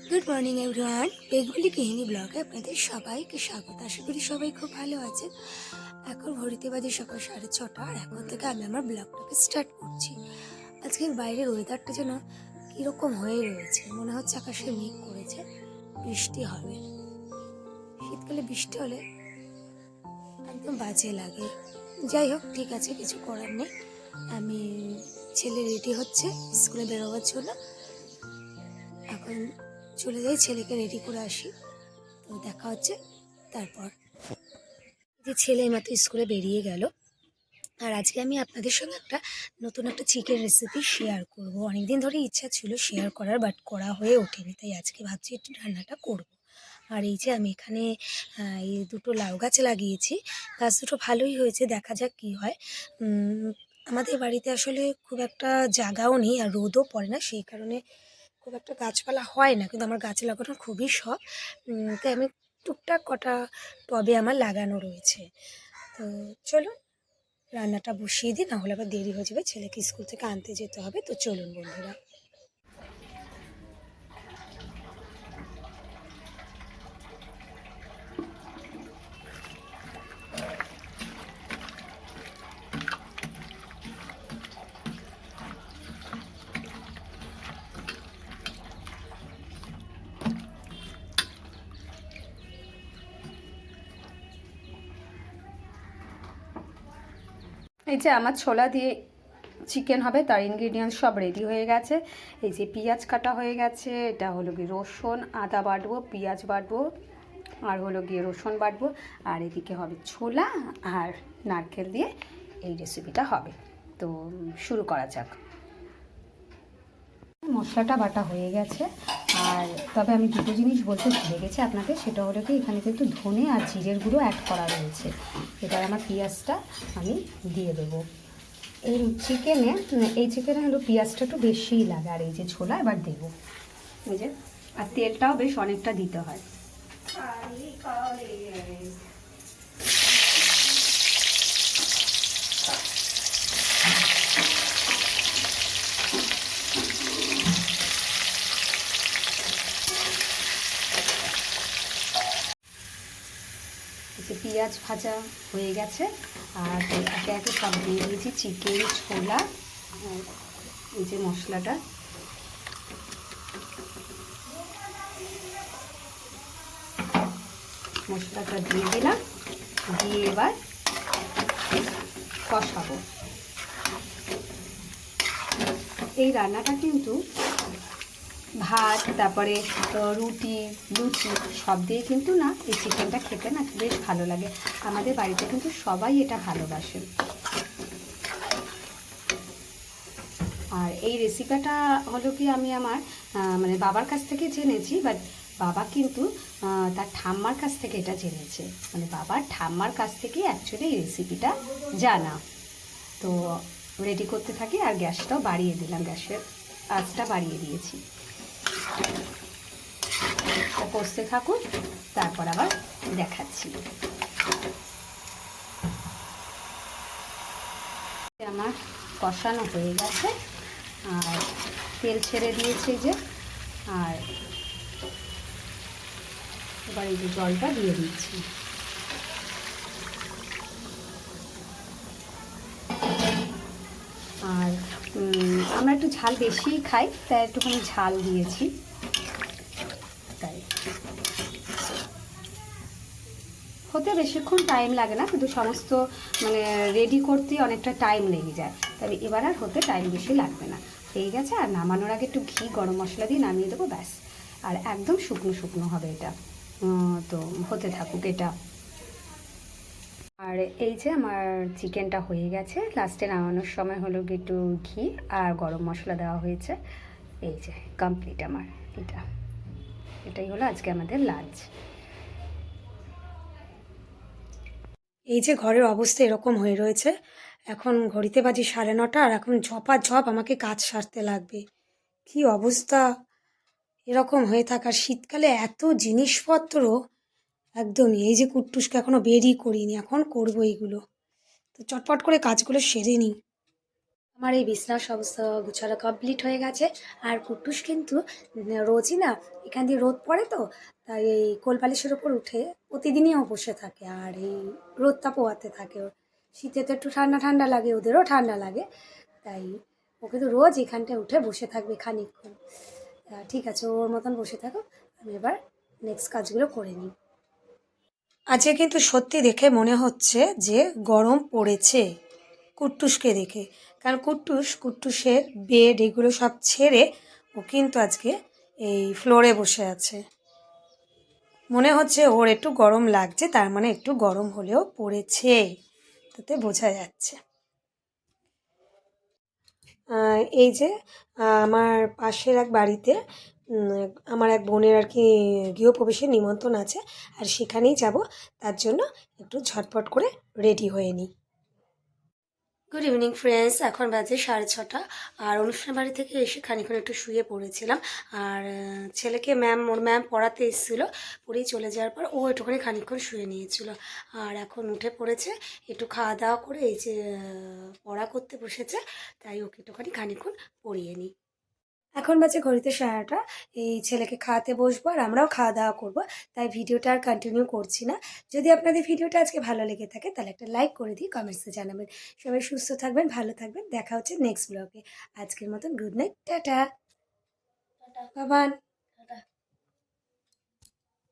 Good morning everyone, Bengali কাহিনী ব্লগে আপনাদের সবাইকে স্বাগত। আশা করি সবাই খুব ভালো আছে। এখন ঘড়িতে বাজে সকাল 6:30, আর এখন থেকে আমি আমার ব্লগটাকে স্টার্ট করছি। আজকে বাইরের ওয়েদারটা যেন কীরকম হয়ে রয়েছে, মনে হচ্ছে আকাশে মেঘ করেছে, বৃষ্টি হবে। শীতকালে বৃষ্টি হলে একদম বাজে লাগে। যাই হোক, ঠিক আছে, কিছু করার নেই। আমি ছেলে রেডি হচ্ছে স্কুলে বেরোবার জন্য, এখন চলে যাই, ছেলেকে রেডি করে আসি, তো দেখা হচ্ছে তারপর। যে ছেলে মাত্র স্কুলে বেরিয়ে গেল, আর আজকে আমি আপনাদের সঙ্গে একটা নতুন একটা চিকেন রেসিপি শেয়ার করব। অনেকদিন ধরে ইচ্ছা ছিল শেয়ার করার, বাট করা হয়ে ওঠেনি, তাই আজকে ভাবছি একটু রান্নাটা করব। আর এই যে আমি এখানে এই দুটো লাউ গাছ লাগিয়েছি, গাছ দুটো ভালোই হয়েছে, দেখা যাক কি হয়। আমাদের বাড়িতে আসলে খুব একটা জায়গাও নেই আর রোদও পড়ে না, সেই কারণে খুব একটা গাছপালা হয় না, কিন্তু আমার গাছ লাগানোর খুবই শখ। তাই আমি টুকটাক কটা টবে আমার লাগানো রয়েছে। তো চলুন রান্নাটা বসিয়ে দিই, নাহলে আবার দেরি হয়ে যাবে, ছেলেকে স্কুল থেকে আনতে যেতে হবে। তো চলুন বন্ধুরা। এই যে আমার ছোলা দিয়ে চিকেন হবে, তার ইনগ্রিডিয়েন্টস সব রেডি হয়ে গেছে। এই যে পেঁয়াজ কাটা হয়ে গেছে, এটা হলো গিয়ে রসুন, আদা বাটবো, পেঁয়াজ বাটবো, আর হলো গিয়ে রসুন বাটবো, আর এদিকে হবে ছোলা আর নারকেল দিয়ে এই রেসিপিটা হবে। তো শুরু করা যাক। মশলাটা বাটা হয়ে গেছে, আর তবে আমি দুটো জিনিস বলতে ভুলে গেছি আপনাদের, সেটা হলো কি এখানে কিন্তু ধনে আর জিরের গুঁড়ো অ্যাড করা রয়েছে। এবার আমার পেঁয়াজটা আমি দিয়ে দেবো। এই চিকেনে হলো পেঁয়াজটা একটু বেশিই লাগে, আর এই যে ছোলা এবার দেবো। এই যে, আর তেলটাও বেশ অনেকটা দিতে হয়। যে পেঁয়াজ ভাজা হয়ে গেছে, আর একে একে সব দিয়ে দিয়েছি, চিকেন, ছোলা, এই যে মশলাটা। মশলাটা দিয়ে দিলাম, দিয়ে এবার কষাবো। এই রান্নাটা কিন্তু ভাত, তারপরে রুটি, লুচি সব দিয়ে কিন্তু না, এই চিকেনটা খেতে না বেশ ভালো লাগে। আমাদের বাড়িতে কিন্তু সবাই এটা ভালোবাসে। আর এই রেসিপিটা হলো কি আমি আমার মানে বাবার কাছ থেকে জেনেছি, বাট বাবা কিন্তু তার ঠাম্মার কাছ থেকে এটা জেনেছে, মানে বাবার ঠাম্মার কাছ থেকে অ্যাকচুয়ালি এই রেসিপিটা জানা। তো রেডি করতে থাকি, আর গ্যাসটাও বাড়িয়ে দিলাম, গ্যাসের আঁচটা বাড়িয়ে দিয়েছি। কষতে থাকুন, তারপর আবার দেখাচ্ছি। আমার কষানো হয়ে গেছে, আর তেল ছেড়ে দিয়েছে যে, আর এবার এই যে জলটা দিয়ে দিচ্ছি। আর আমরা একটু ঝাল বেশিই খাই, তাই একটুখানি ঝাল দিয়েছি। তাই হতে বেশিক্ষণ টাইম লাগে না, কিন্তু সমস্ত মানে রেডি করতে অনেকটা টাইম লেগে যায়, তবে এবার আর হতে টাইম বেশি লাগবে না। হয়ে গেছে, আর নামানোর আগে একটু ঘি গরম মশলা দিয়ে নামিয়ে দেবো, ব্যাস। আর একদম শুকনো শুকনো হবে এটা। তো হতে থাকুক এটা। আর এই যে আমার চিকেনটা হয়ে গেছে, লাস্টে নামানোর সময় হলো একটু ঘি আর গরম মশলা দেওয়া হয়েছে। এই যে কমপ্লিট আমার এটাই হলো আজকে আমাদের লাঞ্চ। এই যে ঘরের অবস্থা এরকম হয়ে রয়েছে, এখন ঘড়িতে বাজে 9:30, আর এখন ঝপাঝপ আমাকে কাজ সারতে লাগবে। কি অবস্থা এরকম হয়ে থাকার, শীতকালে এত জিনিসপত্র, একদমই। এই যে কুট্টুসকে এখনো বেরই করিনি, এখন করবো এইগুলো, তো চটপট করে কাজগুলো সেরে নিই। আমার এই বিছনার সমস্ত গুছানো কমপ্লিট হয়ে গেছে। আর কুট্টুস কিন্তু রোজই না এখান দিয়ে রোদ পড়ে তো, তাই এই কোলবালিশের ওপর উঠে প্রতিদিনই ও বসে থাকে আর এই রোদটা পোয়াতে থাকে ওর। শীতে তো একটু ঠান্ডা ঠান্ডা লাগে, ওদেরও ঠান্ডা লাগে, তাই ও কিন্তু রোজ এখানটায় উঠে বসে থাকবে খানিকক্ষণ। ঠিক আছে, ওর মতন বসে থাকো, আমি এবার নেক্সট কাজগুলো করে নিই। আজকে কিন্তু সত্যি দেখে মনে হচ্ছে যে গরম পড়েছে কুট্টুসকে দেখে, কারণ কুট্টুসের বেড এগুলো সব ছেড়ে ও কিন্তু আজকে এই ফ্লোরে বসে আছে। মনে হচ্ছে ওর একটু গরম লাগছে, তার মানে একটু গরম হলেও পড়েছে, তাতে বোঝা যাচ্ছে। এই যে আমার পাশের এক বাড়িতে আমার এক বোনের আর কি গৃহপ্রবেশের নিমন্ত্রণ আছে, আর সেখানেই যাব, তার জন্য একটু ঝটপট করে রেডি হয়ে নিই। গুড ইভিনিং ফ্রেন্ডস, এখন বাজে 6:30, আর অনুষ্ঠান বাড়ি থেকে এসে খানিকক্ষণ একটু শুয়ে পড়েছিলাম। আর ছেলেকে ওর ম্যাম পড়াতে এসেছিলো, পড়েই চলে যাওয়ার পর ও একটুখানি খানিকক্ষণ শুয়ে নিয়েছিল। আর এখন উঠে পড়েছে, একটু খাওয়া দাওয়া করে এই যে পড়া করতে বসেছে, তাই ওকে একটুখানি খানিকক্ষণ পড়িয়ে নিই। এখন বাজে ঘড়িতে 9:30, এই ছেলেকে খাওয়াতে বসবো আর আমরাও খাওয়া দাওয়া করবো, তাই ভিডিওটা আর কন্টিনিউ করছি না। যদি আপনাদের ভিডিওটা আজকে ভালো লেগে থাকে তাহলে একটা লাইক করে দিই, কমেন্টসে জানাবেন। সবাই সুস্থ থাকবেন, ভালো থাকবেন, দেখা হচ্ছে নেক্সট ব্লগে। আজকের মতন গুড নাইট, টাটা, বাবান।